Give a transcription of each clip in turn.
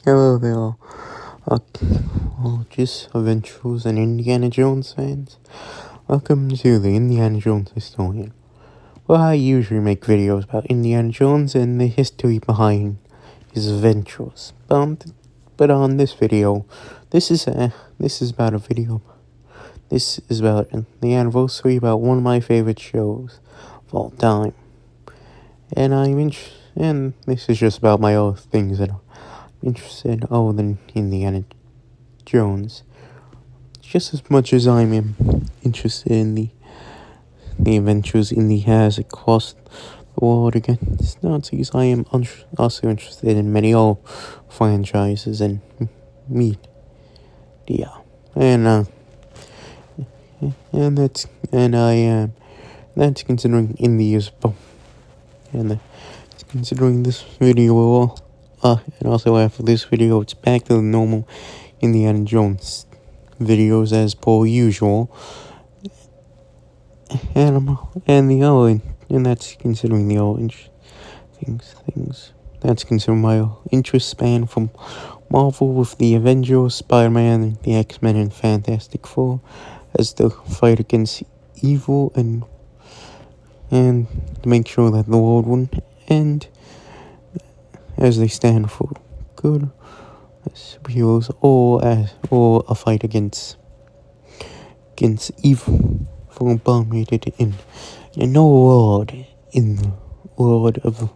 Hello there, just Adventures and Indiana Jones fans. Welcome to the Indiana Jones Historian, where I usually make videos about Indiana Jones and the history behind his adventures. But on this video, this is about the anniversary about one of my favorite shows of all time, and this is just about my other things that I'm interested other than Indiana Jones, just as much as I'm interested in the adventures Indy has across the world against Nazis. I am also interested in many old franchises and media, and that's considering Indy is and considering this video. And also after this video, it's back to the normal Indiana Jones videos as per usual, and that's considering the orange things. That's considering my interest span from Marvel with the Avengers, Spider-Man, the X-Men, and Fantastic Four as the fight against evil and to make sure that the world wouldn't end, as they stand for good as superheroes, or a fight against evil, for abominated in no world, in the world of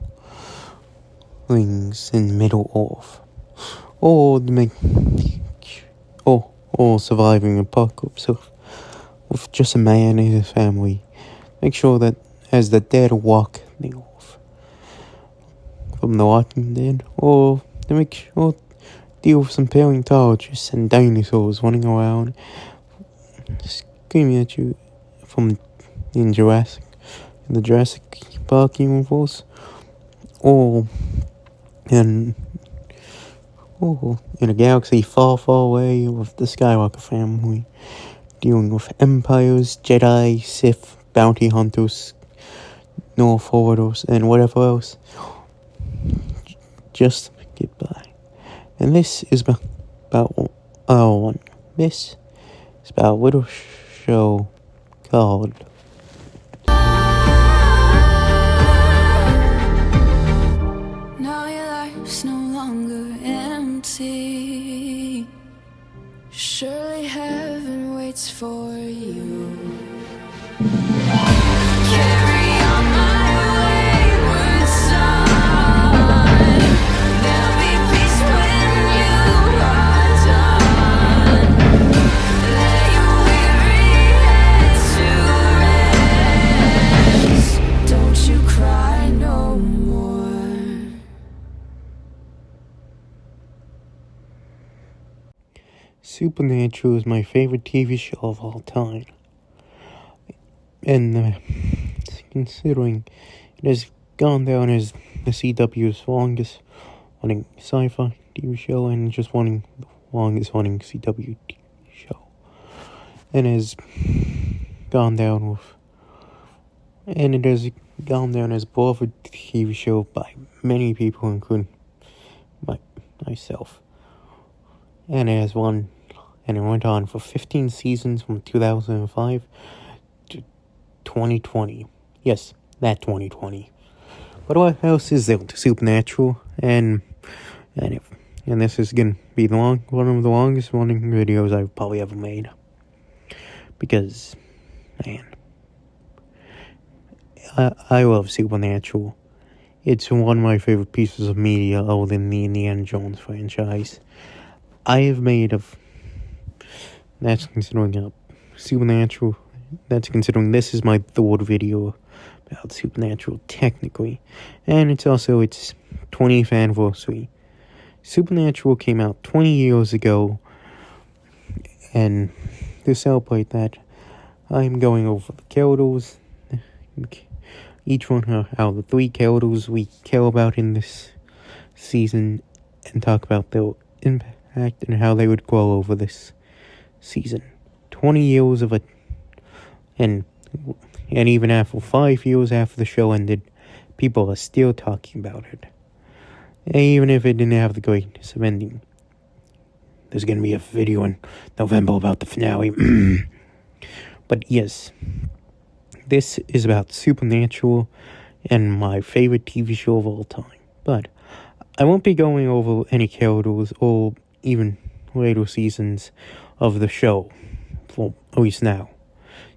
rings in Middle Earth, or surviving apocalypse with just a man and his family. Make sure that as the dead walk the earth from The Walking Dead, or deal with some paleontologists and dinosaurs running around screaming at you from in the Jurassic Park universe, or in a galaxy far, far away with the Skywalker family, dealing with empires, Jedi, Sith, bounty hunters, North Forwarders, and whatever else, just get by. And this is about this is about a little show called Now Your Life's No Longer Empty. Surely heaven waits for you. Carry on my wayward son. There'll be peace when you are done. Lay your weary head to rest. Don't you cry no more. Supernatural is my favorite TV show of all time. And considering it has gone down as the CW's longest running sci-fi TV show, and just the longest running CW TV show, and it has gone down as beloved TV show by many people, including myself. And it went on for 15 seasons from 2005 to 2020. Yes, that 2020. But what else is there to Supernatural? And this is gonna be one of the longest running videos I've probably ever made. Because, man, I love Supernatural. It's one of my favorite pieces of media other than the Indiana Jones franchise. That's considering Supernatural. That's considering this is my third video about Supernatural, technically. And it's also its 20th anniversary. Supernatural came out 20 years ago. And to celebrate that, I'm going over the characters. Each one out of the 3 characters we care about in this season, and talk about their impact and how they would grow over this season. 20 years of it, and even after 5 years after the show ended, people are still talking about it. even if it didn't have the greatness of ending. There's gonna be a video in November about the finale. But yes, this is about Supernatural and my favorite TV show of all time. But I won't be going over any characters or even later seasons of the show, for at least now.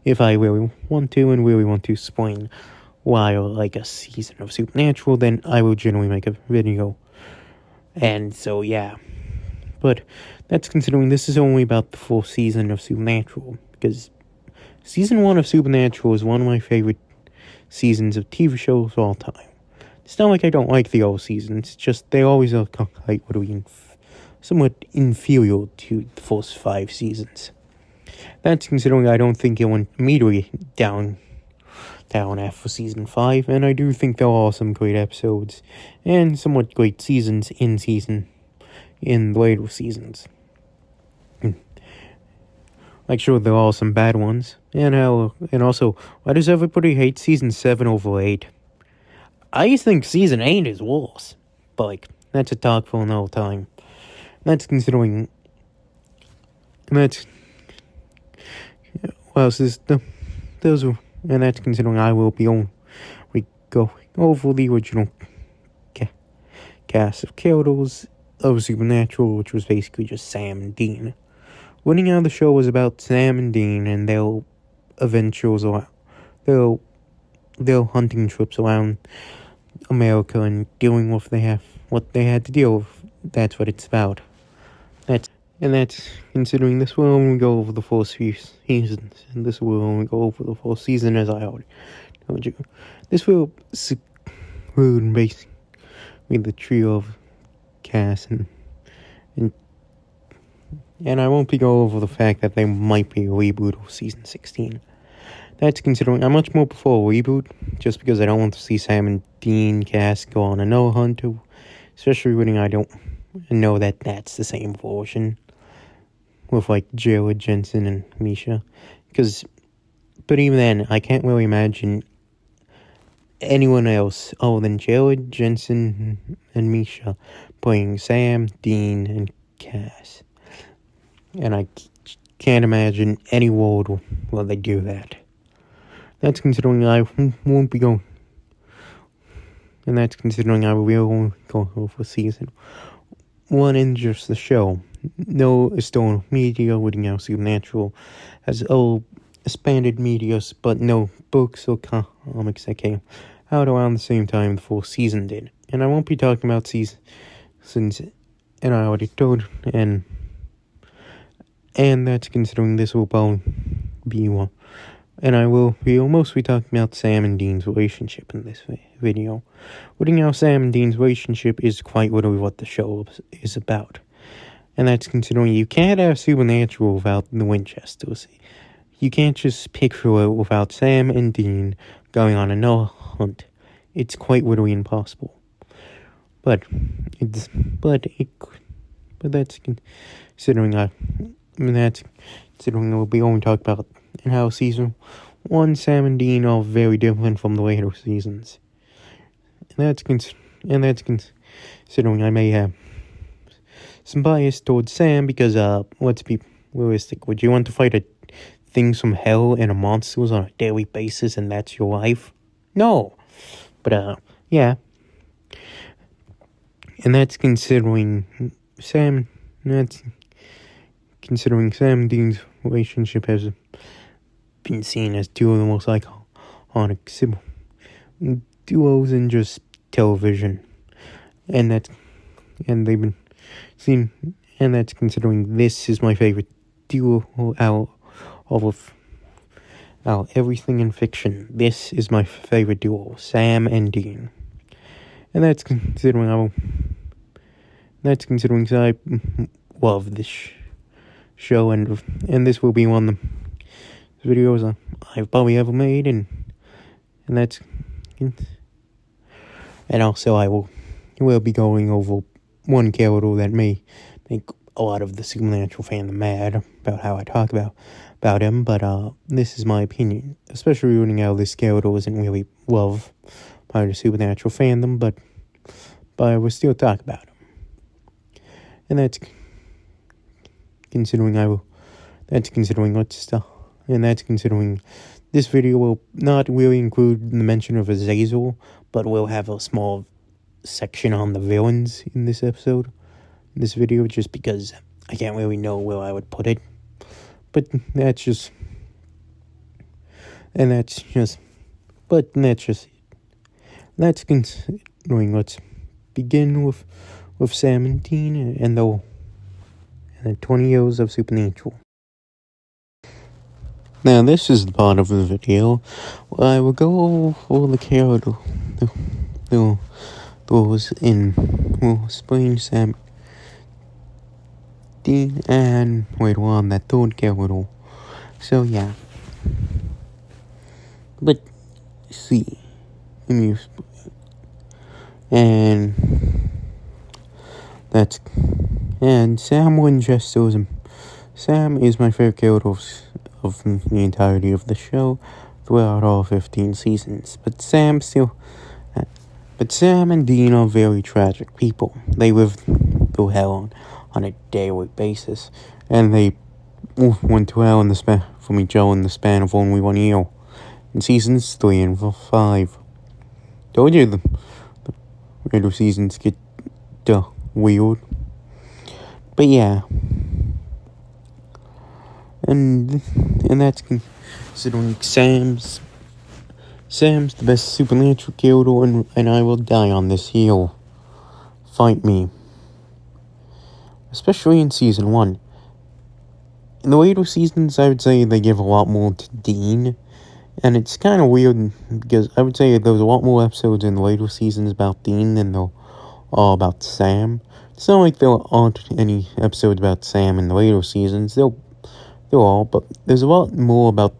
If I really want to and really want to explain why I like a season of Supernatural, then I will generally make a video. And so, yeah. But that's considering this is only about the full season of Supernatural, because Season 1 of Supernatural is one of my favorite seasons of TV shows of all time. It's not like I don't like the old seasons, it's just they always are like somewhat inferior to the first 5 seasons. That's considering I don't think it went immediately down after Season 5, and I do think there are some great episodes and somewhat great seasons in the later seasons. Like, sure, there are some bad ones. And also, why does everybody hate Season 7 over 8? I think Season 8 is worse. But, like, that's a talk for another time. That's considering... That's... Well, and that's considering I will be going over the original cast of characters of Supernatural, which was basically just Sam and Dean. Winning out of the show was about Sam and Dean and their adventures around their hunting trips around America and dealing with what they had to deal with. That's what it's about. That's considering this will only go over the first few seasons, and this will only go over the first season, as I already told you. This will include basically the trio of cast and I won't be going over the fact that they might be a reboot of Season 16. That's considering I much more prefer a reboot, just because I don't want to see Sam and Dean cast go on another hunt, especially when I don't know that that's the same version, with like Jared, Jensen, and Misha. But even then, I can't really imagine anyone else other than Jared, Jensen, and Misha playing Sam, Dean, and Cass. And I can't imagine any world where they do that. That's considering I won't be going. And that's considering I will only go over Season 1 in just the show. No external media within our Supernatural as all expanded medias, but no books or comics that came out around the same time the full season did. And I won't be talking about seasons, and I already told, and that's considering this will probably be one. And I will be mostly talking about Sam and Dean's relationship in this video. Putting out Sam and Dean's relationship is quite literally what the show is about. And that's considering you can't have Supernatural without the Winchesters. You can't just picture it without Sam and Dean going on another hunt. It's quite literally impossible. But that's considering we'll be only talking about in how Season 1 Sam and Dean are very different from the later seasons. And that's considering I may have some bias towards Sam because let's be realistic. Would you want to fight things from hell and monsters on a daily basis and that's your life? No. But yeah. And that's considering Sam and Dean's relationship has been seen as two of the most iconic duos in just television. And that's considering this is my favorite duo out of everything in fiction. This is my favorite duo, Sam and Dean. And that's considering I love this show, and this will be one of the videos I've probably ever made, and also I will be going over one character that may make a lot of the Supernatural fandom mad about how I talk about him, but this is my opinion, especially running out this character isn't really loved by the Supernatural fandom, but but I will still talk about him. And that's considering this video will not really include the mention of Azazel, but will have a small section on the villains in this video, just because I can't really know where I would put it. But that's just it. That's considering. Let's begin with Sam and Dean and the 20 years of Supernatural. Now, this is the part of the video where I will go over the character those in explain Sam, Dean, and later on that third character. So yeah. But see, and Sam Winchester Sam is my favorite character of the entirety of the show throughout all 15 seasons. But Sam and Dean are very tragic people. They live through hell on a daily basis, and they went to hell from each other in the span of only 1 year. In seasons 3 and 5. Told you the later seasons get weird. But yeah. And that's considering Sam's the best supernatural character, and I will die on this hill. Fight me. Especially in season 1. In the later seasons, I would say they give a lot more to Dean. And it's kind of weird, because I would say there's a lot more episodes in the later seasons about Dean than there are about Sam. It's not like there aren't any episodes about Sam in the later seasons. There are, but there's a lot more about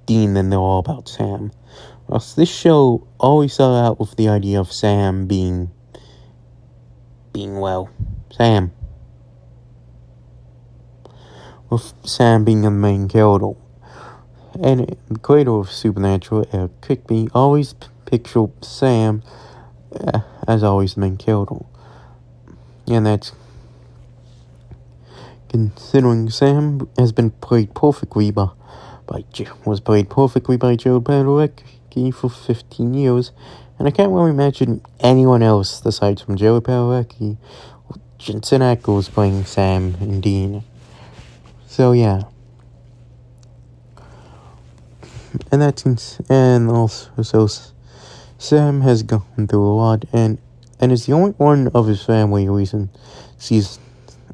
Dean than there are about Sam. This show always started out with the idea of Sam being Sam. With Sam being the main character. And the creator of Supernatural, Eric Kirkby, always pictured Sam as always the main character. And that's considering Sam has been played perfectly by Jared Padalecki for 15 years, and I can't really imagine anyone else aside from Jared Padalecki or Jensen Ackles playing Sam and Dean. So yeah. And also Sam has gone through a lot and is the only one of his family who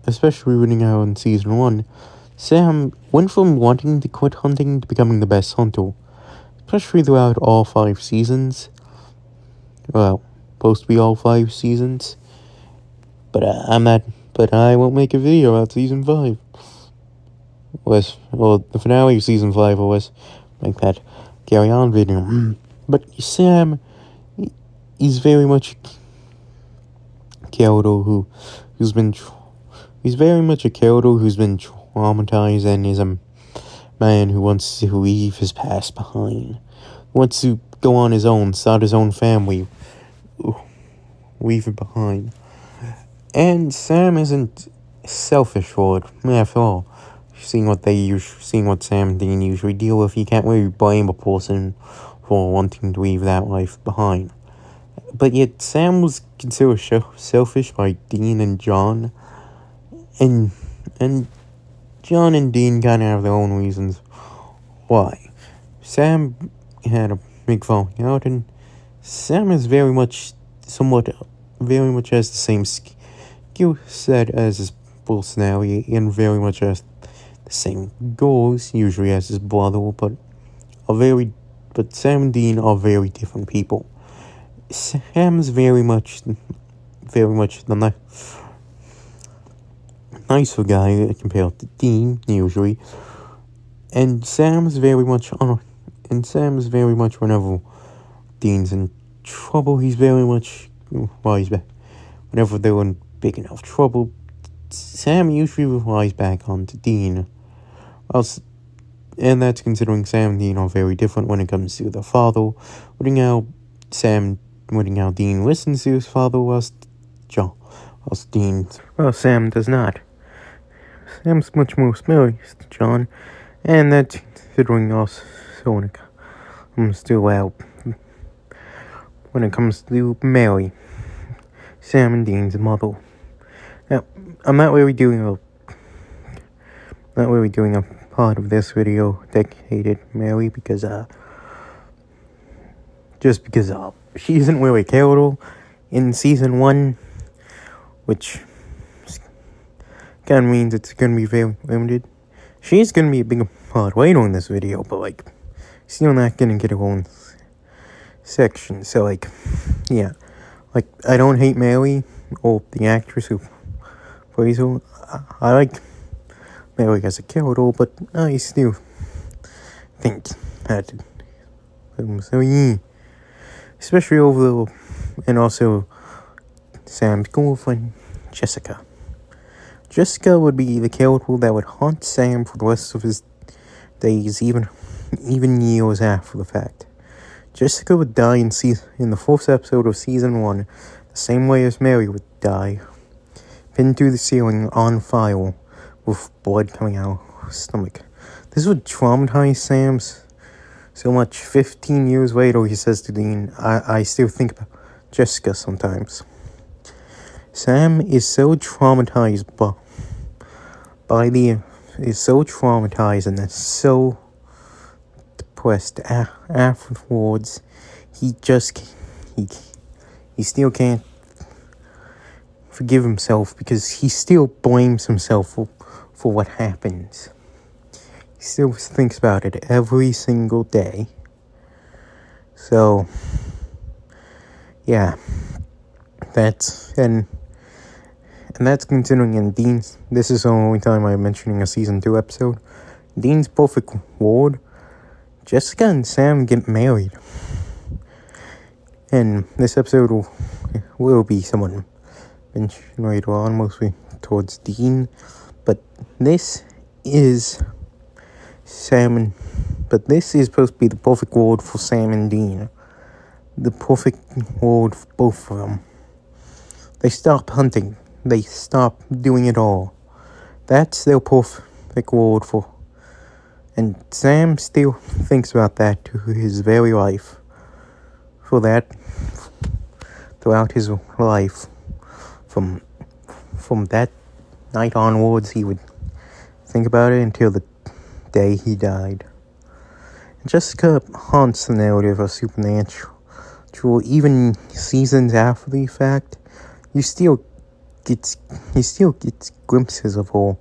especially reading out in season 1. Sam went from wanting to quit hunting to becoming the best hunter, especially throughout all 5 seasons. Well, supposed to be all 5 seasons, but I won't make a video about season 5. The finale of season 5 was like that carry on video. But Sam, he's very much a character he's very much a character who's been traumatized and is a man who wants to leave his past behind. Wants to go on his own, start his own family, leave it behind. And Sam isn't selfish for it, after all. Seeing what Sam and Dean usually deal with, you can't really blame a person for wanting to leave that life behind. But yet Sam was considered selfish by Dean and John, and John and Dean kind of have their own reasons why. Sam had a big falling out, and Sam is very much has the same skill set as his personality, and very much has the same goals, usually as his brother, but Sam and Dean are very different people. Sam's very much the nicer guy compared to Dean, usually. And Sam's very much whenever Dean's in trouble, he's very much, whenever they're in big enough trouble, Sam usually relies back on to Dean. And that's considering Sam and Dean are very different when it comes to their father. Putting out Dean listens to his father, whilst John, whilst Sam does not. Sam's much more smelly than John, and that's considering also when it comes to, well, when it comes to Mary, Sam and Dean's mother. Now, I'm not really doing a part of this video dedicated to Mary because she isn't really killed in season 1, which kind of means it's gonna be very limited. She's gonna be a big part later in this video, but still not gonna get her own section. So yeah, I don't hate Mary or the actress who plays her. I like Mary as a character, but I still think that so yeah. Especially over and also Sam's girlfriend, Jessica. Jessica would be the character that would haunt Sam for the rest of his days, even years after the fact. Jessica would die in the fourth episode of season 1, the same way as Mary would die, pinned to the ceiling on fire, with blood coming out of her stomach. This would traumatize Sam so much. 15 years later, he says to Dean, I still think about Jessica sometimes. Sam is so traumatized and is so depressed afterwards. He still can't forgive himself because he still blames himself for what happens. He still thinks about it every single day. So yeah, that's considering in Dean's. This is the only time I'm mentioning a season 2 episode. Dean's perfect ward. Jessica and Sam get married, and this episode will be someone mentioned later on, mostly towards Dean. But this is supposed to be the perfect ward for Sam and Dean. The perfect ward for both of them. They stop hunting. They stop doing it all. That's their perfect ward for. And Sam still thinks about that to his very life. For that, throughout his life, from that night onwards, he would think about it until the day he died. Jessica haunts the narrative of Supernatural. Even seasons after the fact, he still gets glimpses of her.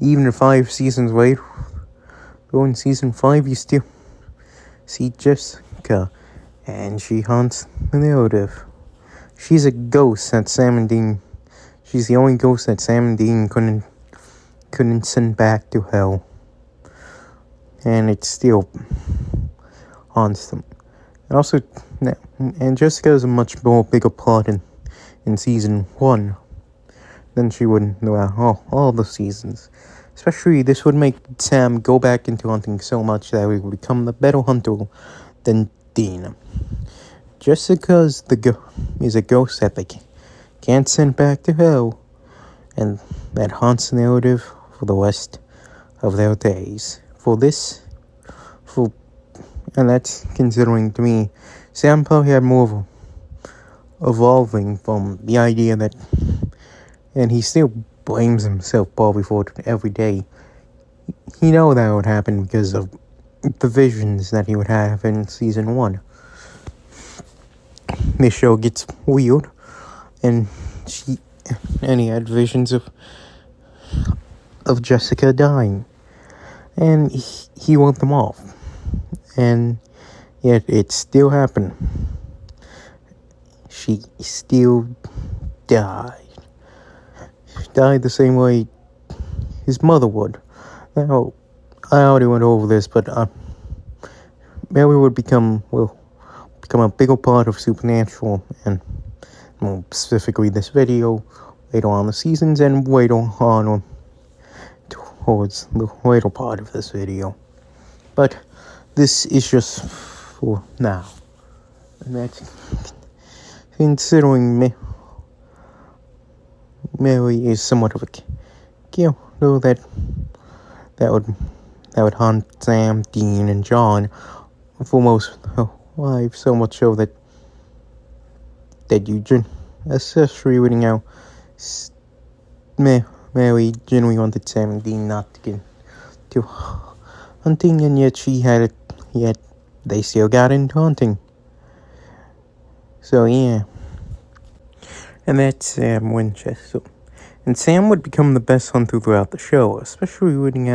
Even 5 seasons later, though in season 5, you still see Jessica, and she haunts the narrative. She's a ghost that Sam and Dean. She's the only ghost that Sam and Dean couldn't send back to hell. And it still haunts them. And also, Jessica is a much more bigger plot in season 1 than she would throughout all the seasons. Especially, this would make Sam go back into hunting so much that he would become the better hunter than Dean. Jessica is a ghost that they can't send back to hell, and that haunts the narrative for the rest of their days. And that's considering, to me, Sam probably had more of a evolving from the idea that, and he still blames himself probably for it every day. He know that would happen because of the visions that he would have in season 1. This show gets weird, and he had visions of Jessica dying, and he wrote them off, and yet it still happened. She still died. She died the same way his mother would. Now, I already went over this, but Mary would become a bigger part of Supernatural, and more specifically this video, later on in the seasons, and later on towards the later part of this video. But this is just for now. And that's considering Mary is somewhat of a kill, though that would haunt Sam, Dean, and John for most life, so much so that you especially when Mary generally wanted Sam and Dean not to get to hunting, and yet they still got into hunting. So yeah. And that's Sam Winchester. And Sam would become the best hunter throughout the show, especially when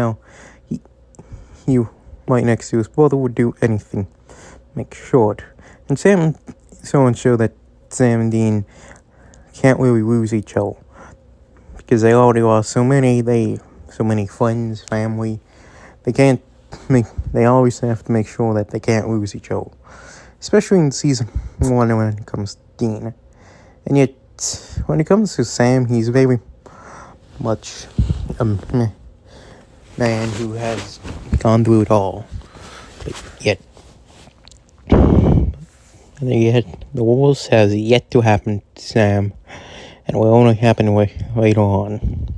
he right next to his brother would do anything, make short. And Sam so much so that Sam and Dean can't really lose each other, because they already lost so many friends, family. They always have to make sure that they can't lose each other, especially in season 1 when it comes to Dean. And yet, when it comes to Sam, he's very much a man who has gone through it all. But yet, the worst has yet to happen to Sam, and will only happen later on.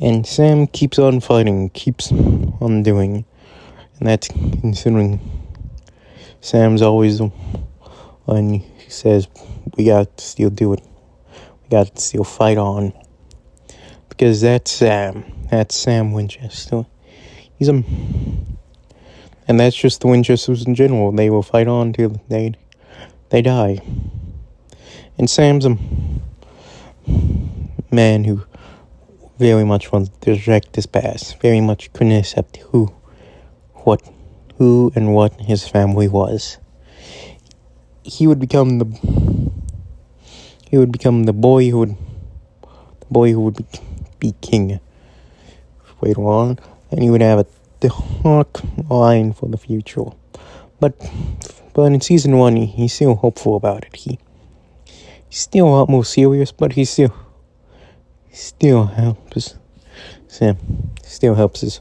And Sam keeps on fighting, keeps on doing, and that's considering Sam's always the one who says, we got to still do it. We got to still fight on. Because that's Sam Winchester. And that's just the Winchesters in general. They will fight on till they die. And Sam's a man who very much wants to reject his past, very much couldn't accept who and what his family was. He would become the boy who would be king later on, and he would have a dark line for the future. But in season 1, he's still hopeful about it. He's still a lot more serious, but he still helps Sam. Still helps his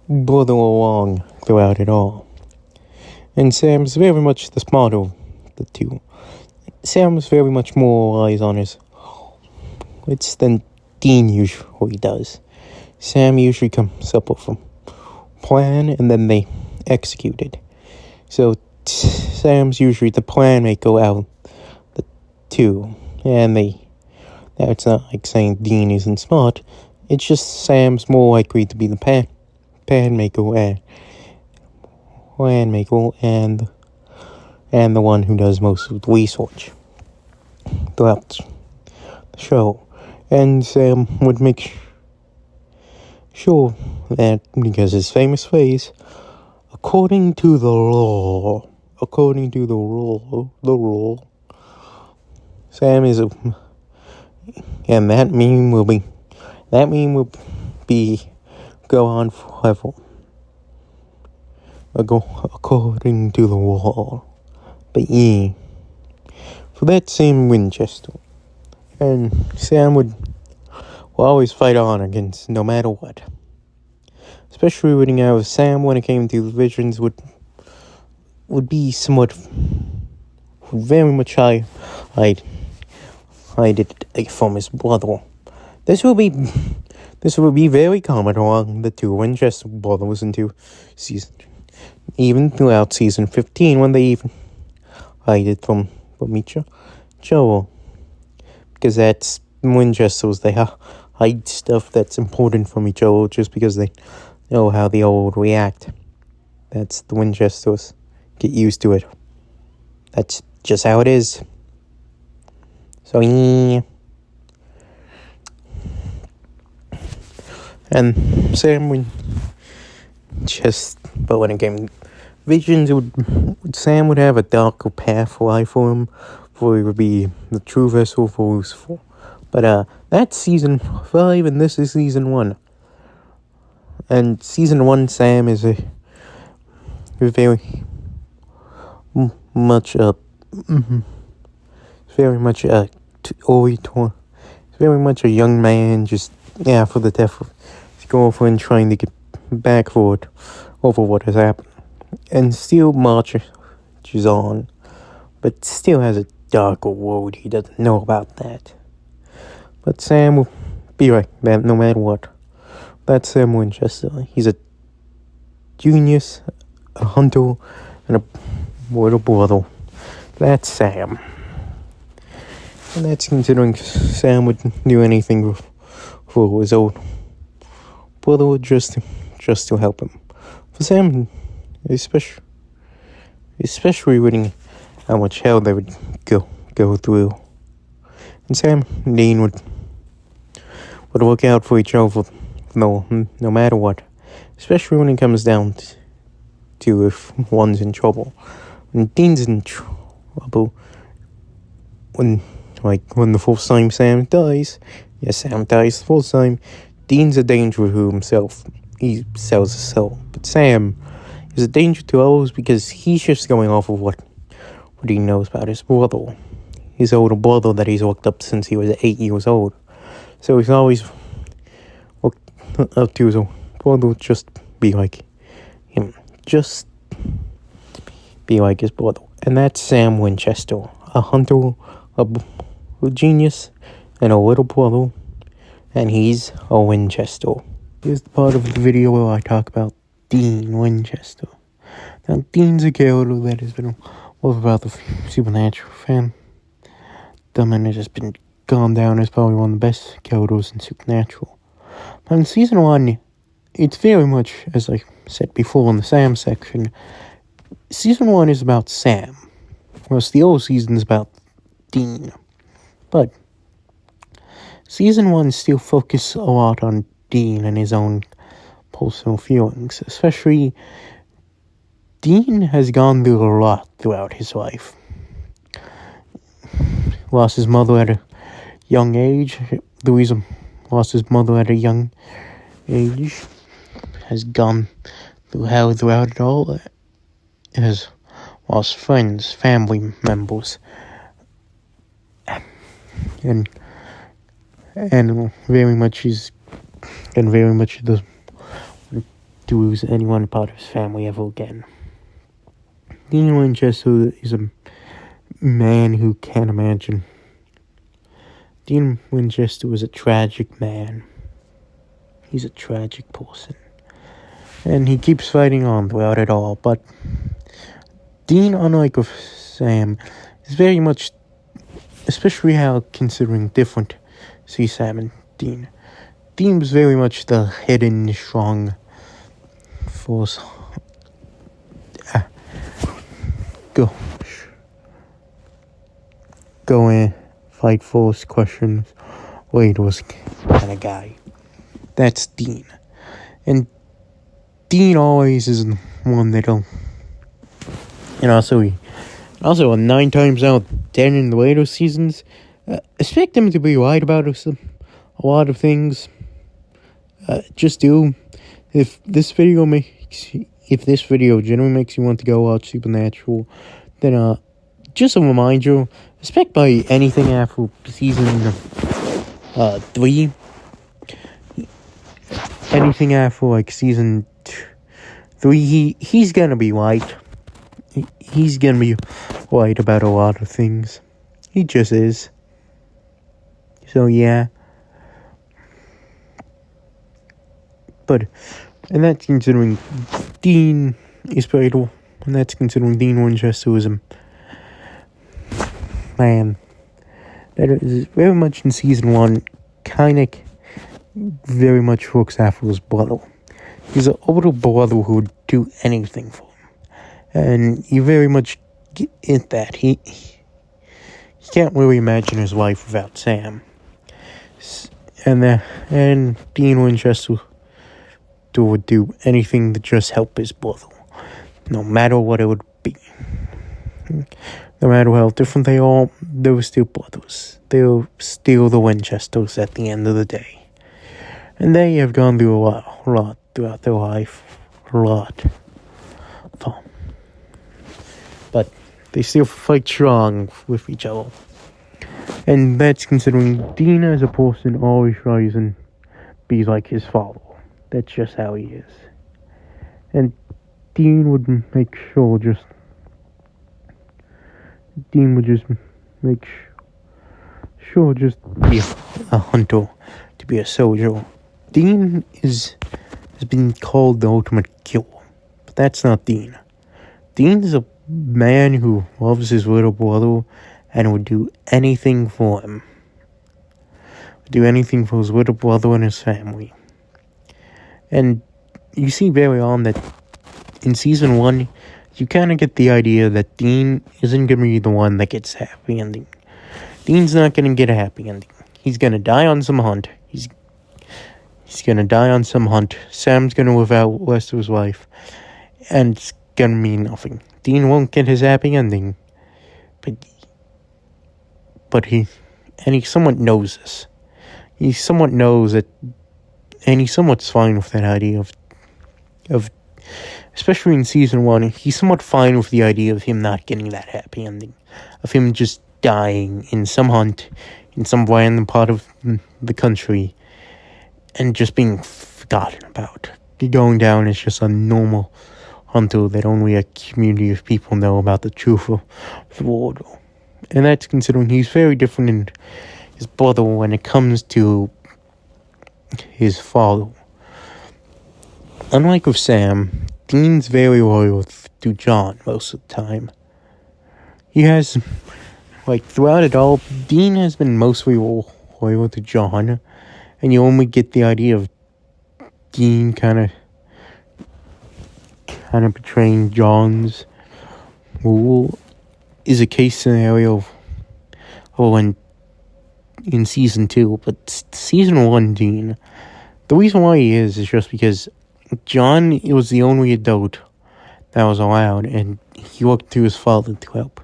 brother along throughout it all. And Sam's very much the smarter of the two. Sam's very much more relies on his wits than Dean usually does. Sam usually comes up with a plan and then they execute it. So Sam's usually the plan maker out the two. And that's not like saying Dean isn't smart. It's just Sam's more likely to be the plan maker and the one who does most of the research throughout the show. And Sam would make sure that, because his famous phrase, according to the law, Sam is and that meme will go on forever. According to the law. But yeah, for that same Winchester, and Sam will always fight on against no matter what. Especially when Sam, when it came to the visions, would be somewhat very much hide it from his brother. This will be very common among the two Winchester brothers into even throughout season 15, when they even hide it from each other. Because that's Winchesters, they hide stuff that's important from each other just because they know how the other would react. That's the Winchesters. Get used to it. That's just how it is. So yeah. And Sam but when it came to visions, Sam would have a darker path for life for him, for he would be the true vessel for Lucifer. But that's season 5, and this is season 1. And season 1, Sam is very much a young man, just for the death of his girlfriend, trying to get back for it over what has happened, and still marches on, but still has a darker world. He doesn't know about that. But Sam will be like that no matter what. That's Sam Winchester. He's a genius, a hunter, and a little brother. That's Sam. And that's considering Sam would do anything for his old brother just to help him. For Sam, especially reading how much hell they would go through. And Sam and Dean would look out for each other no matter what. Especially when it comes down to if one's in trouble. When Dean's in trouble, when the first time Sam dies, Sam dies the first time, Dean's a danger to himself. He sells his soul. But Sam is a danger to others because he's just going off of what he knows about his brother. His older brother that he's looked up since he was 8 years old. So he's always looked up to his older brother, just be like him. Just be like his brother. And that's Sam Winchester. A hunter, a genius, and a little brother. And he's a Winchester. Here's the part of the video where I talk about Dean Winchester. Now, Dean's a character that has been all about the supernatural fan. And it has been gone down as probably one of the best characters in Supernatural. But in Season 1, it's very much, as I said before in the Sam section, Season 1 is about Sam, whereas the old season is about Dean. But Season 1 still focuses a lot on Dean and his own personal feelings. Especially, Dean has gone through a lot throughout his life. Lost his mother at a young age. The reason lost his mother at a young age has gone through hell throughout it all. Has lost friends, family members, and very much doesn't want to lose anyone part of his family ever again. Dean Winchester is a man who can't imagine. Dean Winchester was a tragic man. He's a tragic person. And he keeps fighting on throughout it all. But Dean, unlike of Sam, is very much, especially how considering different see Sam and Dean. Dean was very much the hidden, strong force. Go in, fight force, questions, was kind of guy. That's Dean. And Dean always is the one that'll, and also 9 times out of 10 in the later seasons, expect him to be right about a lot of things. Just do. If this video generally makes you want to go watch Supernatural, then just a reminder, expect by anything after season 3, anything after season 3, he's gonna be right. He's gonna be right about a lot of things. He just is. So yeah. And that's considering Dean is fatal. And that's considering Dean Winchester is a man that is very much in season 1, kind of very much looks after his brother. He's an older brother who would do anything for him. And you very much get that. He can't really imagine his life without Sam. And Dean Winchester would do anything to just help his brother, no matter what it would be. No matter how different they are, they were still brothers. They were still the Winchesters at the end of the day. And they have gone through a lot throughout their life. A lot. But they still fight strong with each other. And that's considering Dean as a person always tries and be like his father. That's just how he is. And Dean would make sure, just be a hunter, to be a soldier. Dean has been called the ultimate killer, but that's not Dean. Dean is a man who loves his little brother and would do anything for him. Do anything for his little brother and his family. And you see very on that in season 1, you kind of get the idea that Dean isn't going to be the one that gets a happy ending. Dean's not going to get a happy ending. He's going to die on some hunt. He's going to die on some hunt. Sam's going to live out the rest of his life. And it's going to mean nothing. Dean won't get his happy ending. But he somewhat knows this. He somewhat knows that, and he's somewhat fine with that idea of especially in season 1, he's somewhat fine with the idea of him not getting that happy ending. Of him just dying in some hunt, in some random part of the country, and just being forgotten about. Going down as just a normal hunter that only a community of people know about the truth of the world. And that's considering he's very different in his brother when it comes to his father. Unlike with Sam, Dean's very loyal to John most of the time. He has, throughout it all, Dean has been mostly loyal to John, and you only get the idea of Dean kind of betraying John's rule is a case scenario in season 2, but season 1 Dean, the reason why he is just because John was the only adult that was allowed, and he looked to his father to help.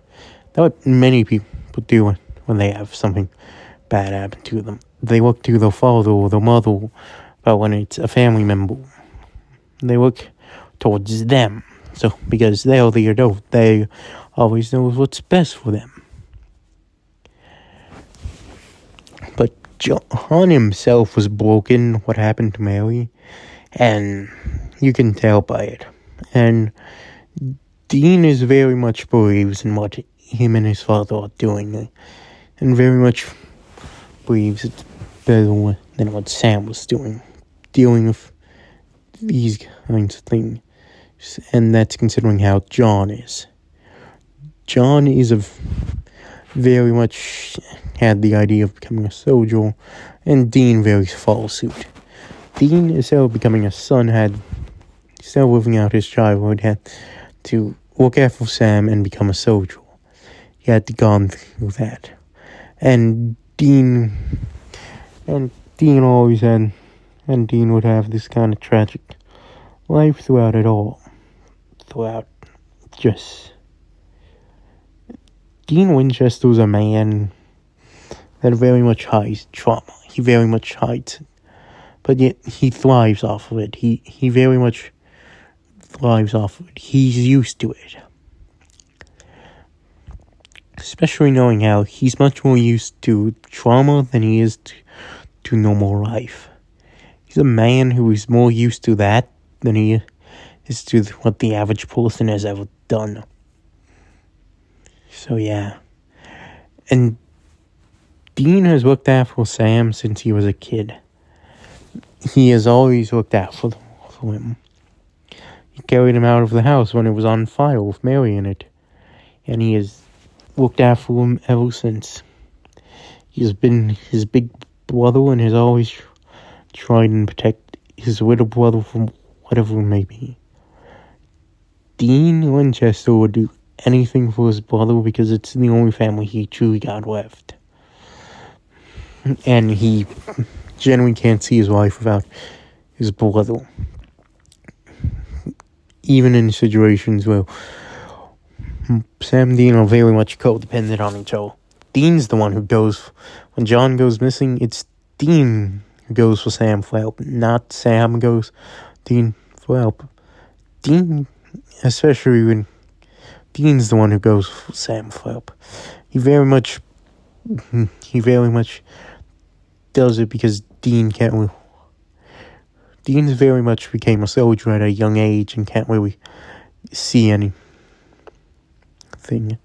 That's what many people do when they have something bad happen to them. They look to their father or their mother, but when it's a family member, they look towards them. So, because they are the adult, they always know what's best for them. But John himself was broken, what happened to Mary, and you can tell by it. And Dean is very much believes in what him and his father are doing, and very much believes it's better than what Sam was doing, dealing with these kinds of things. And that's considering how John is. John is very much had the idea of becoming a soldier, and Dean very follows suit. Dean, instead of becoming a son, instead of living out his childhood, had to look after Sam and become a soldier. He had to gone through that. And Dean always had, and Dean would have this kind of tragic life throughout it all. Dean Winchester was a man that very much hides trauma. He very much hides it. But yet, he thrives off of it. He very much thrives off of it. He's used to it. Especially knowing how he's much more used to trauma than he is to normal life. He's a man who is more used to that than he is to what the average person has ever done. So, yeah. And Dean has looked after Sam since he was a kid. He has always looked out for him. He carried him out of the house when it was on fire with Mary in it. And he has looked after him ever since. He's been his big brother and has always tried and protect his little brother from whatever it may be. Dean Winchester would do anything for his brother because it's the only family he truly got left. And he generally can't see his wife without his brother. Even in situations where Sam and Dean are very much codependent on each other. Dean's the one who goes, when John goes missing, it's Dean who goes for Sam for help, not Sam goes Dean for help. Dean, especially when Dean's the one who goes for Sam for help. He very much does it because Dean can't. Dean very much became a soldier at a young age and can't really see anything thing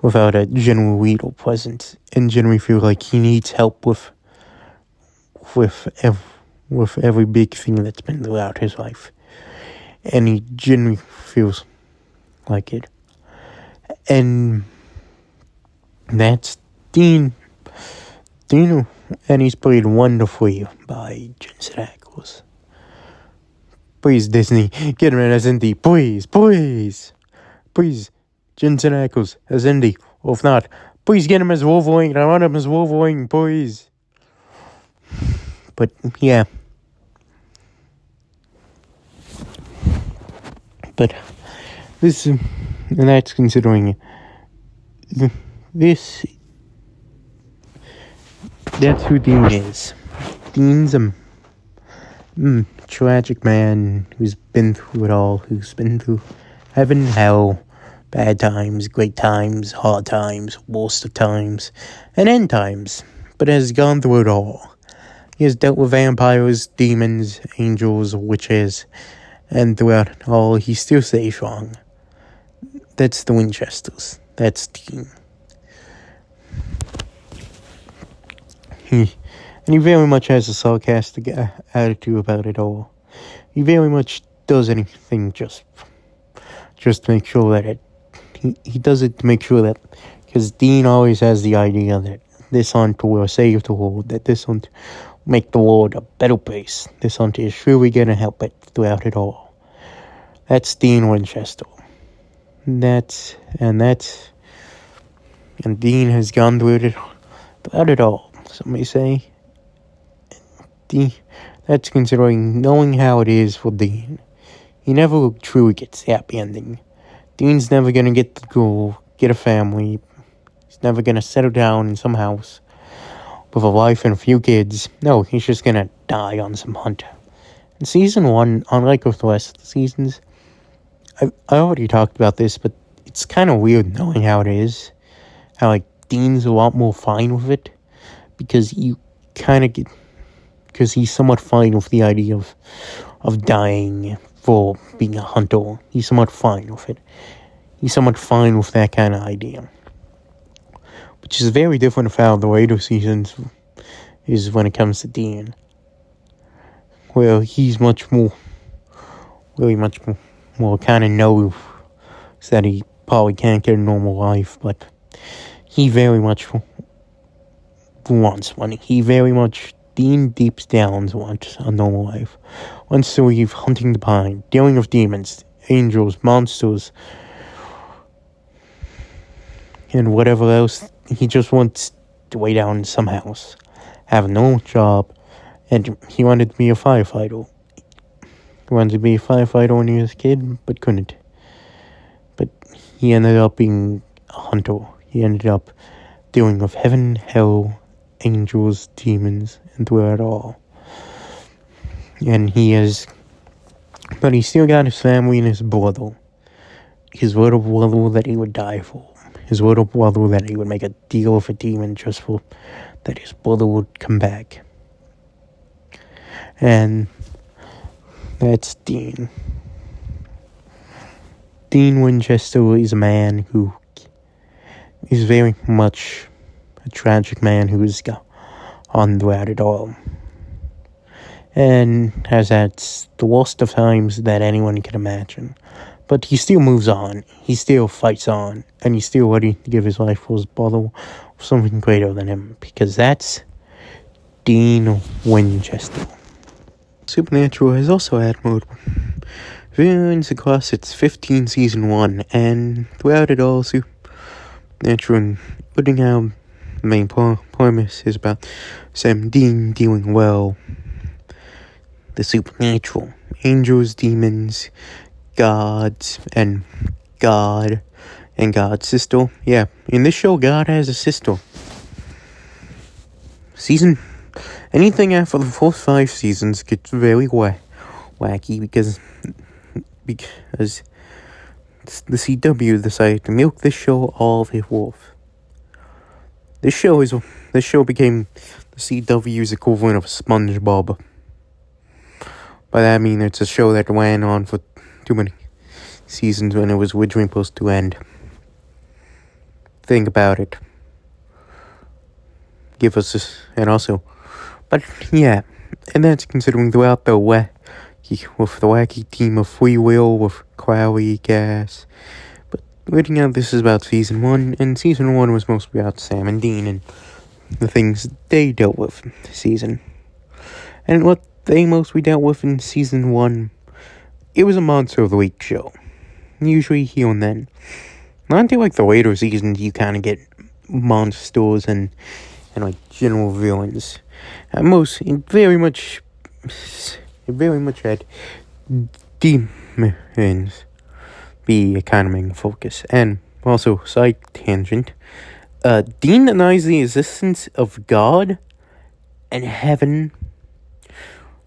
without a general leader present, and generally feel like he needs help with every big thing that's been throughout his life, and he generally feels like it. And that's Dean, and he's played wonderfully by Jensen Ackles. Please, Disney, get him as Indy. Please, Jensen Ackles as Indy. Or if not, please get him as Wolverine. I want him as Wolverine, please. But, yeah. But, this, and that's considering this, that's who Dean is. Dean's a tragic man who's been through it all, who's been through heaven, hell, bad times, great times, hard times, worst of times, and end times, but has gone through it all. He has dealt with vampires, demons, angels, witches, and throughout it all, he still stays strong. That's the Winchesters. That's Dean. And he very much has a sarcastic attitude about it all. He very much does anything just to make sure that he does it to make sure that, because Dean always has the idea that this hunt will save the world, that this hunt will make the world a better place. This hunt is surely going to help it throughout it all. That's Dean Winchester. And Dean has gone through it throughout it all, some may say. That's considering knowing how it is for Dean. He never truly gets the happy ending. Dean's never gonna get to go get a family. He's never gonna settle down in some house with a wife and a few kids. No, he's just gonna die on some hunt. In season 1, unlike with the rest of the seasons, I already talked about this, but it's kind of weird knowing how it is. How, like, Dean's a lot more fine with it, because you kind of get, because he's somewhat fine with the idea of dying for being a hunter. He's somewhat fine with it. He's somewhat fine with that kind of idea. Which is very different from how the later seasons is when it comes to Dean. Where he's much more kind of knows that he probably can't get a normal life, but he very much wants one. Dean deep down wants a normal life. Wants to leave hunting the pine, dealing with demons, angels, monsters, and whatever else. He just wants to lay down in some house, have a normal job, and he wanted to be a firefighter. He wanted to be a firefighter when he was a kid, but couldn't. But he ended up being a hunter. He ended up dealing with heaven, hell, angels, demons, and through it all. And but he still got his family and his brother. His little brother that he would die for. His little brother that he would make a deal with a demon just for that his brother would come back. And that's Dean. Dean Winchester is a man who is very much a tragic man who has gone throughout it all. And has had the worst of times that anyone can imagine. But he still moves on. He still fights on. And he's still ready to give his life for his brother or something greater than him. Because that's Dean Winchester. Supernatural has also had multiple villains across its 15 season 1. And throughout it all, Supernatural, putting how the main premise is about Sam Dean dealing well. The supernatural. Angels, demons, gods, and God, and God's sister. Yeah, in this show, God has a sister. Anything after the first 5 seasons gets very wacky because the CW decided to milk this show all of its worth. This show became the CW's equivalent of SpongeBob. By that I mean it's a show that ran on for too many seasons when it was originally supposed to end. think about it. Give us this, and also, but yeah, and that's considering throughout the wacky team of free will with Crowley, Gas. But reading out, this is about season 1, and season 1 was mostly about Sam and Dean and the things they dealt with this season. And what they mostly dealt with in season 1, it was a Monster of the Week show. Usually here and then. Not until like the later seasons you kind of get monsters and like general villains. At most, it very much had demons be a kind of main focus. And also, side tangent, Dean denies the existence of God and heaven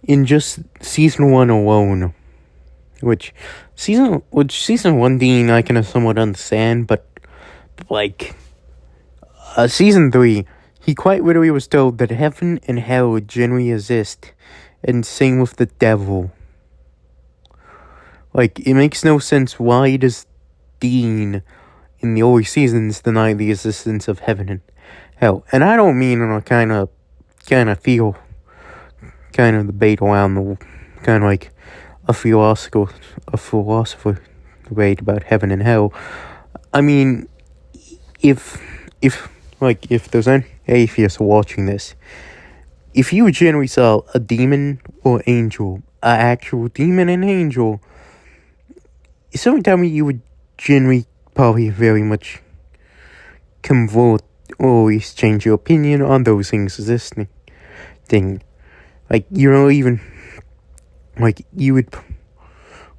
in just season 1 alone. Which season 1 Dean I can somewhat understand, but like season 3, he quite literally was told that heaven and hell genuinely exist, and same with the devil. Like, it makes no sense. Why does Dean in the early seasons deny the existence of heaven and hell? And I don't mean in a kind of debate around the kind of like a philosopher debate about heaven and hell. I mean, if there's any atheists watching this, if you generally saw a demon or angel, an actual demon and angel, someone tell me you would generally probably very much convert or at least change your opinion on those things existing. Like, you know, even like you would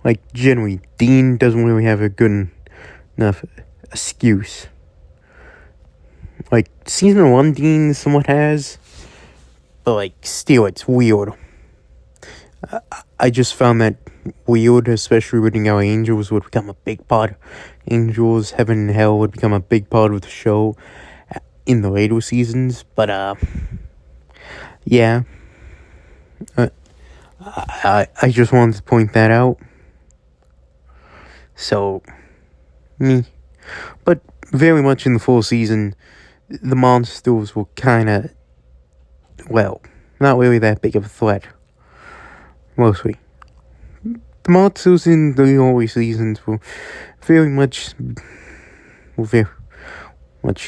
like generally Dean doesn't really have a good enough excuse. Like season 1 Dean somewhat has, but like still it's weird. I just found that weird, especially reading how angels would become a big part. Angels, heaven and hell would become a big part of the show in the later seasons. But yeah, I just wanted to point that out. So, but very much in the full season, the monsters were kind of, well, not really that big of a threat. Mostly. The monsters in the early seasons were very much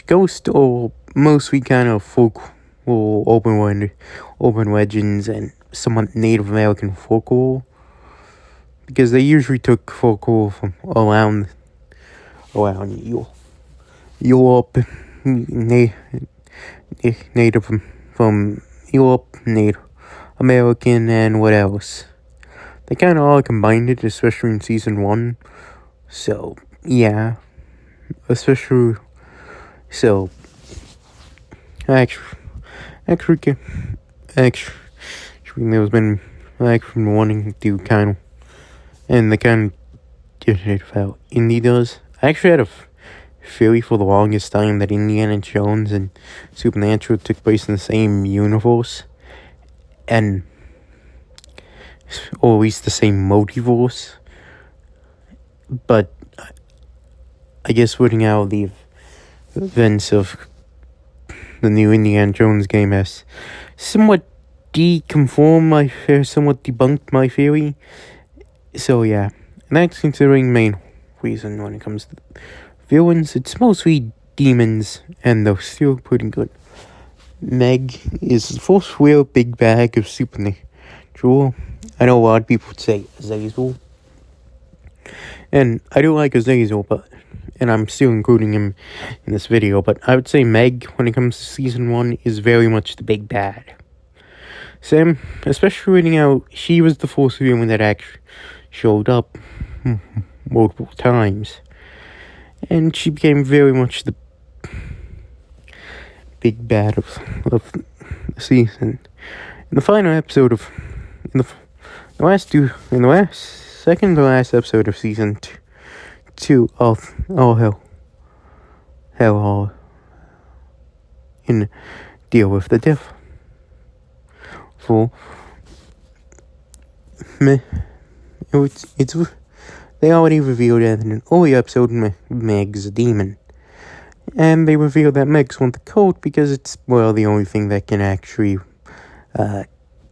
ghost or mostly kind of folk or open legends and somewhat Native American folklore, because they usually took folklore from around Europe, Native from Europe, Native American, and what else? They kind of all combined it, especially in season 1. So yeah, actually, there's been actually wanting to kind of, and they kind of did it how Indy does. I actually had a theory for the longest time that Indiana Jones and Supernatural took place in the same universe, and or at least the same multiverse. But I guess putting out the events of the new Indiana Jones game has somewhat debunked my theory. So yeah, and that's considering main reason when it comes to villains. It's mostly demons, and they're still pretty good. Meg is the first real big bag of Supernatural. I know a lot of people would say Azazel, and I do like Azazel, and I'm still including him in this video, but I would say Meg, when it comes to season 1, is very much the big bad. Sam, especially reading out, she was the first villain that actually showed up multiple times, and she became very much the big bad of the season. In the final episode of second to last episode of season 2 of Hell in Deal with the Devil. They already revealed that in an early episode Meg's a demon. And they reveal that Megs want the coat because it's, well, the only thing that can actually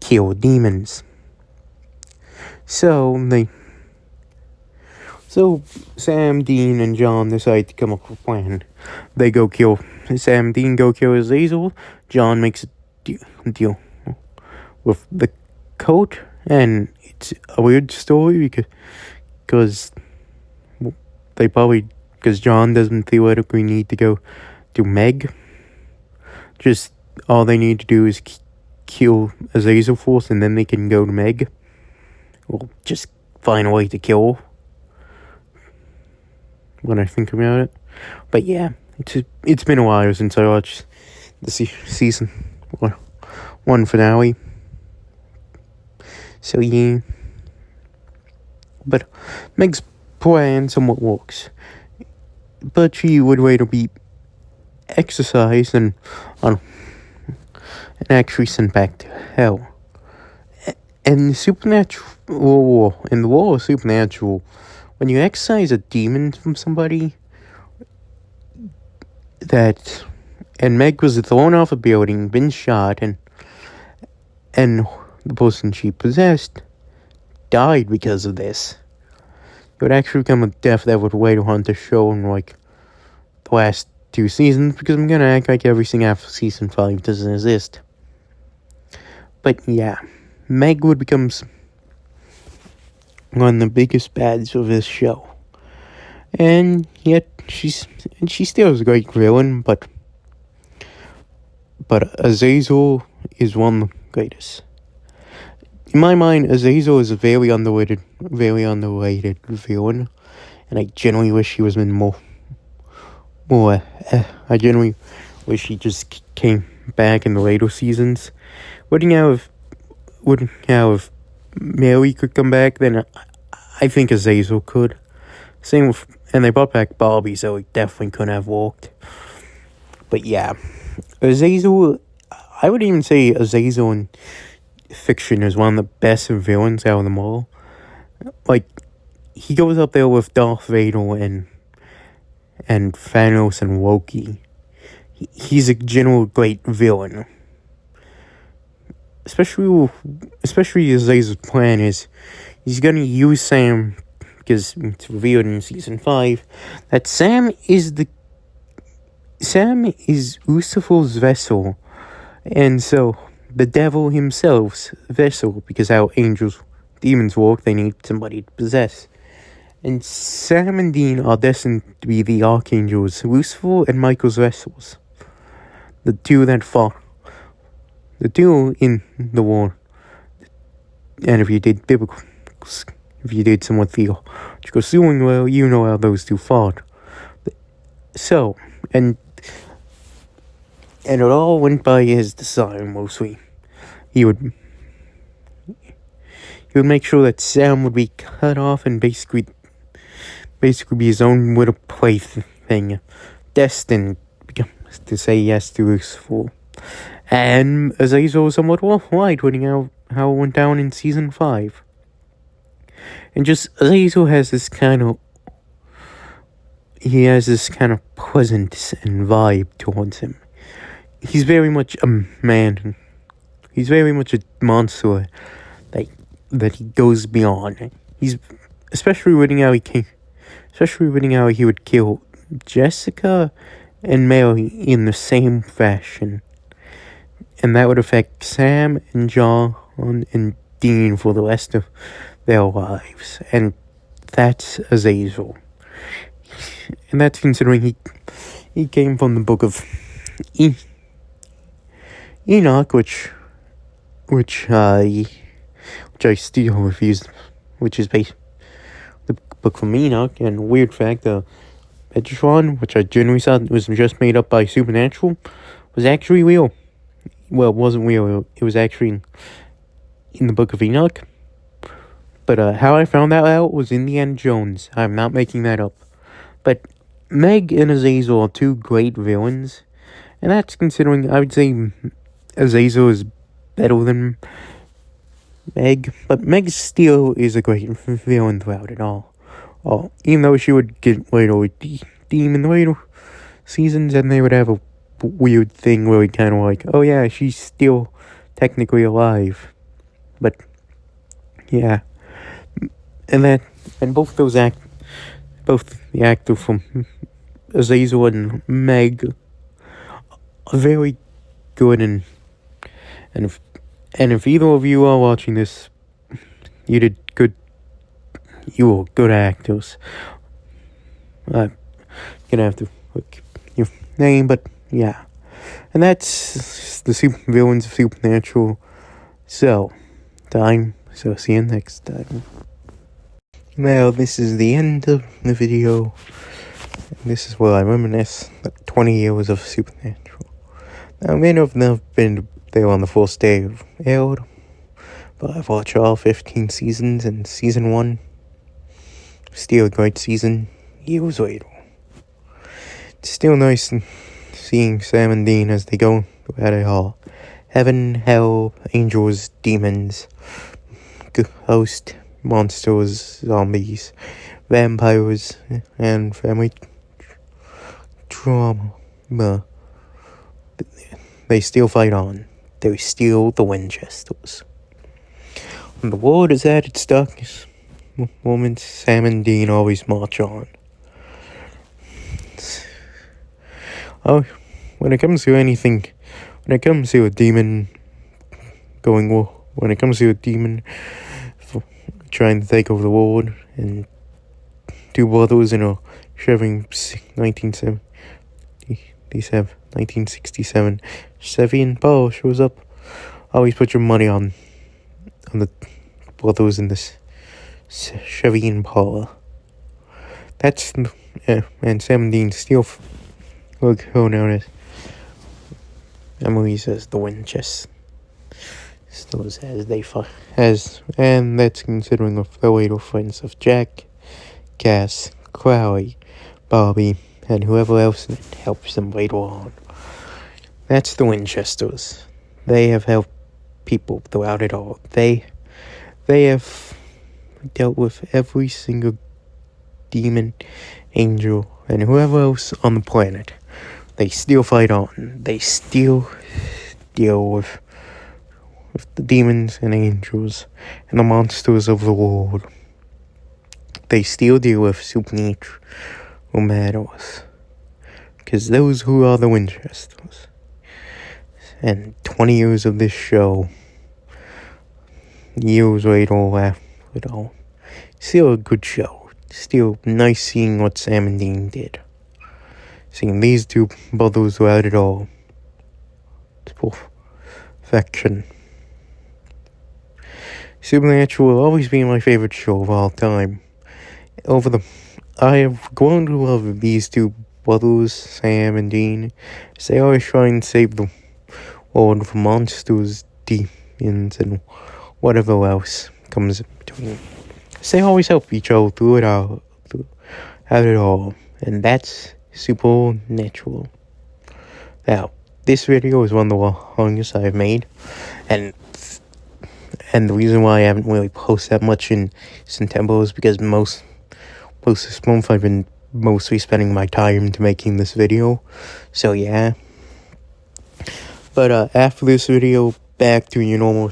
kill demons. So Sam, Dean, and John decide to come up with a plan. Dean go kill Azazel. John makes a deal with the coat, and it's a weird story because John doesn't theoretically need to go to Meg. Just all they need to do is kill Azazel first, and then they can go to Meg. Or just find a way to kill her, when I think about it. But yeah, it's been a while since I watched the season 1 finale. So yeah. But Meg's plan somewhat works. But she would later be exorcised and actually sent back to hell. And in the war of Supernatural, when you exorcise a demon from somebody, and Meg was thrown off a building, been shot, and the person she possessed died because of this. It would actually become a death that would later on to show in like the last 2 seasons, because I'm gonna act like everything after season 5 doesn't exist. But yeah, Meg would become one of the biggest bads of this show. And yet she still is a great villain, but Azazel is one of the greatest. In my mind, Azazel is a very underrated villain, and I genuinely wish he was in more. I genuinely wish he just came back in the later seasons. Wouldn't have if Mary could come back, then I think Azazel could. Same with, and they brought back Bobby, so he definitely couldn't have walked. But yeah, Azazel, I would even say Azazel in fiction is one of the best villains out of them all. Like, he goes up there with Darth Vader and Thanos and Loki. He's a general great villain. Especially Azazel's plan is he's gonna use Sam, because it's revealed in season 5 that Sam is Lucifer's vessel, and so the devil himself's vessel, because how demons work, they need somebody to possess. And Sam and Dean are destined to be the archangels, Lucifer and Michael's vessels. The two that fought. The two in the war. And if you did somewhat theological suing, well, you know how those two fought. So, and it all went by his design, mostly. He would make sure that Sam would be cut off and basically be his own little plaything, destined to say yes to Lucifer. And Azazel was somewhat worldwide, putting out how it went down in season 5. And just Azazel has this kind of pleasant and vibe towards him. He's very much a man. He's very much a monster that he goes beyond. He's especially reading how he would kill Jessica and Mary in the same fashion. And that would affect Sam and John and Dean for the rest of their lives. And that's Azazel. And that's considering he came from the book of Enoch, which I still refused, which is based the book from Enoch. And weird fact, Metatron, which I genuinely thought was just made up by Supernatural, was actually real. Well, it wasn't real. It was actually in the book of Enoch. But how I found that out was Indiana Jones. I'm not making that up. But Meg and Azazel are two great villains. And that's considering, I would say Azazel is better than Meg. But Meg still is a great villain throughout it all. Even though she would get later with Demon later seasons, and they would have a weird thing where we kind of like, oh yeah, she's still technically alive, but yeah, and both the actor from Azazel and Meg are very good, and if either of you are watching this, you did good. You are good actors. I'm gonna have to look your name, but yeah. And that's the villains of Supernatural. So see you next time. Well, this is the end of the video. This is where I reminisce 20 years of Supernatural. Now, I may not have been there on the first day of aired, but I've watched all 15 seasons, and season 1, still a great season, years later. It's still nice seeing Sam and Dean as they go at it all. Heaven, hell, angels, demons, ghosts, monsters, zombies, vampires, and family trauma. But they still fight on. They're still the Winchesters. When the world is at its darkest moments, Sam and Dean always march on. Oh, when it comes to anything, when it comes to a demon when it comes to a demon trying to take over the world, and two brothers in a Chevy 1967 Chevy Impala shows up, always put your money on the brothers in this Chevy Impala. That's and Sam and Dean still look known as Emily says the Winchesters. Still as they and that's considering of the later friends of Jack, Cass, Crowley, Bobby, and whoever else that helps them later on. That's the Winchesters. They have helped people throughout it all. They have dealt with every single demon, angel, and whoever else on the planet. They still fight on. They still deal with the demons and angels and the monsters of the world. They still deal with supernatural matters, because those who are the Winchesters. And 20 years of this show, years later after it all, still a good show. Still nice seeing what Sam and Dean did. Seeing these two brothers throughout it all. It's perfection. Supernatural will always be my favorite show of all time. I have grown to love these two brothers, Sam and Dean, as they always try and save the world from monsters, demons, and whatever else comes in between. As they always help each other through it all, and that's Supernatural. Now, this video is one of the longest I've made, and the reason why I haven't really posted that much in September is because most this month I've been mostly spending my time to making this video. So yeah. But after this video, back to your normal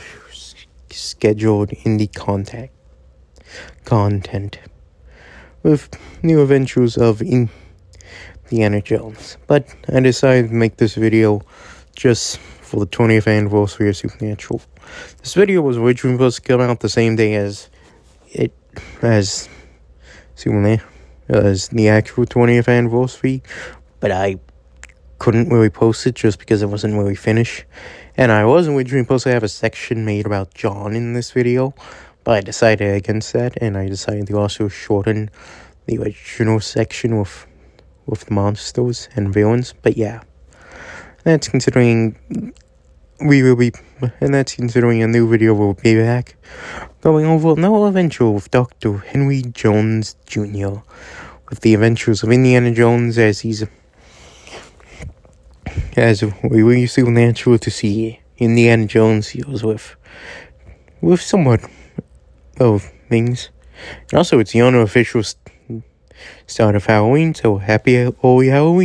scheduled indie content with new adventures of Indiana Jones. But I decided to make this video just for the 20th anniversary of Supernatural. This video was originally supposed to come out the same day as the actual 20th anniversary, but I couldn't really post it just because it wasn't really finished. And I was originally supposed to have a section made about John in this video, but I decided against that, and I decided to also shorten the original section with the monsters and villains. But yeah, that's considering a new video will be back, going over another adventure with Dr. Henry Jones Jr., with the adventures of Indiana Jones as we were supernatural to see Indiana Jones deals with somewhat of things. And also, it's the unofficial start of Halloween, so happy early Halloween.